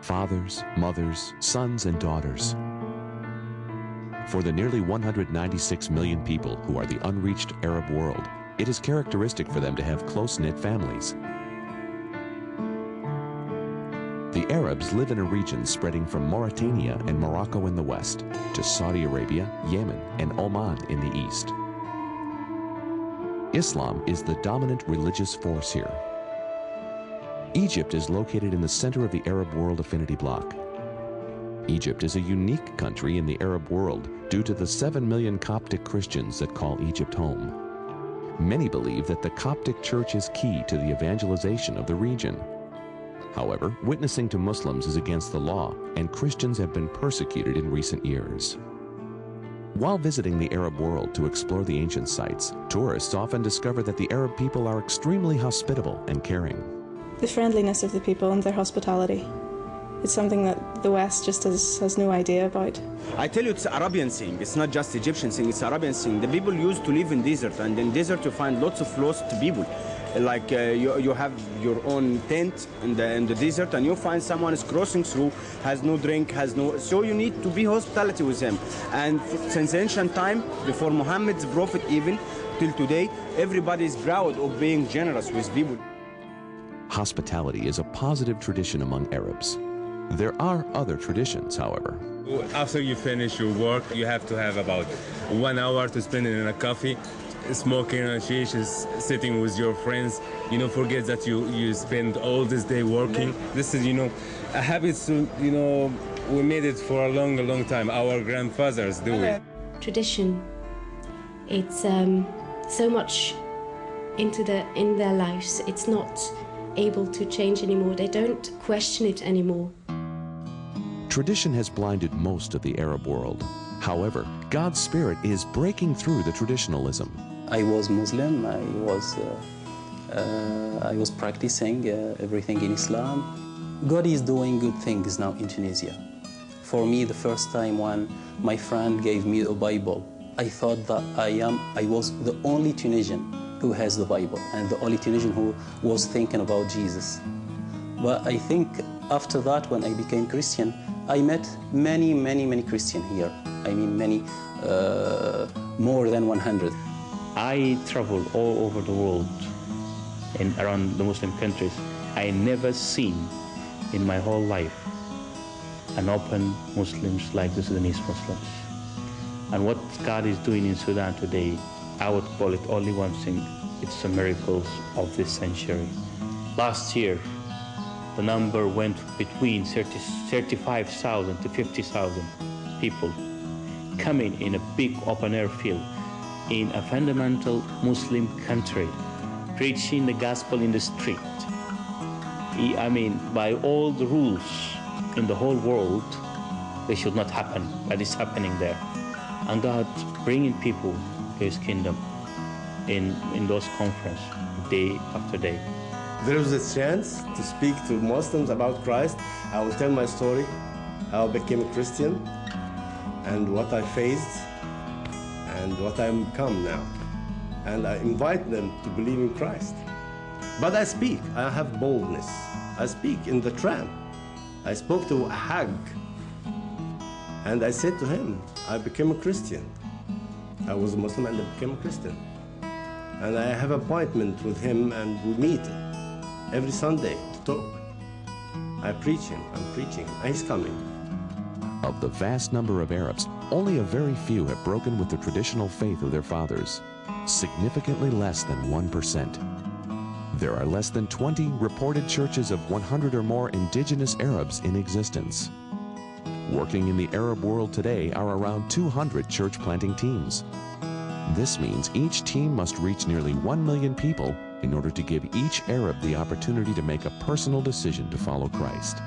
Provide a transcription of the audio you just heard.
fathers, mothers, sons, and daughters. For the nearly 196 million people who are the unreached Arab world, it is characteristic for them to have close-knit families. The Arabs live in a region spreading from Mauritania and Morocco in the west to Saudi Arabia, Yemen, and Oman in the east. Islam is the dominant religious force here. Egypt is located in the center of the Arab World Affinity Bloc. Egypt is a unique country in the Arab world due to the 7 million Coptic Christians that call Egypt home. Many believe that the Coptic Church is key to the evangelization of the region. However, witnessing to Muslims is against the law, and Christians have been persecuted in recent years. While visiting the Arab world to explore the ancient sites, tourists often discover that the Arab people are extremely hospitable and caring. The friendliness of the people and their hospitality. It's something that the West just has no idea about. I tell you, it's Arabian thing. It's not just Egyptian thing, it's Arabian thing. The people used to live in desert, and in desert you find lots of lost people. Like you have your own tent in the desert, and you find someone is crossing through, has no drink, has no... So you need to be hospitality with them. And since ancient time, before Muhammad's prophet even, till today, everybody is proud of being generous with people. Hospitality is a positive tradition among Arabs. There are other traditions, however. After you finish your work, you have to have about 1 hour to spend in a coffee, smoking a shish, sitting with your friends. Forget that you spend all this day working. This is, a habit, we made it for a long time. Our grandfathers do it. Tradition, it's so much in their lives. It's not able to change anymore. They don't question it anymore. Tradition has blinded most of the Arab world. However, God's Spirit is breaking through the traditionalism. I was Muslim. I was practicing everything in Islam. God is doing good things now in Tunisia. For me, the first time when my friend gave me a Bible, I thought that I was the only Tunisian who has the Bible and the only Tunisian who was thinking about Jesus. But I think after that, when I became Christian, I met many Christians here. I mean, many, more than 100. I travel all over the world and around the Muslim countries. I never seen in my whole life an open Muslims like the Sudanese Muslims. And what God is doing in Sudan today, I would call it only one thing. It's the miracles of this century. Last year, the number went between 35,000 to 50,000 people coming in a big open-air field in a fundamental Muslim country, preaching the gospel in the street. I mean, by all the rules in the whole world, they should not happen, but it's happening there. And God bringing people to His kingdom in those conferences, day after day. There was a chance to speak to Muslims about Christ. I will tell my story, how I became a Christian, and what I faced, and what I'm become now. And I invite them to believe in Christ. But I speak, I have boldness. I speak in the tram. I spoke to a Hag, and I said to him, I became a Christian. I was a Muslim and I became a Christian. And I have an appointment with him, and we meet every Sunday to talk. I preach him, I'm preaching, and he's coming. Of the vast number of Arabs, only a very few have broken with the traditional faith of their fathers, significantly less than 1%. There are less than 20 reported churches of 100 or more indigenous Arabs in existence. Working in the Arab world today are around 200 church planting teams. This means each team must reach nearly 1 million people in order to give each Arab the opportunity to make a personal decision to follow Christ.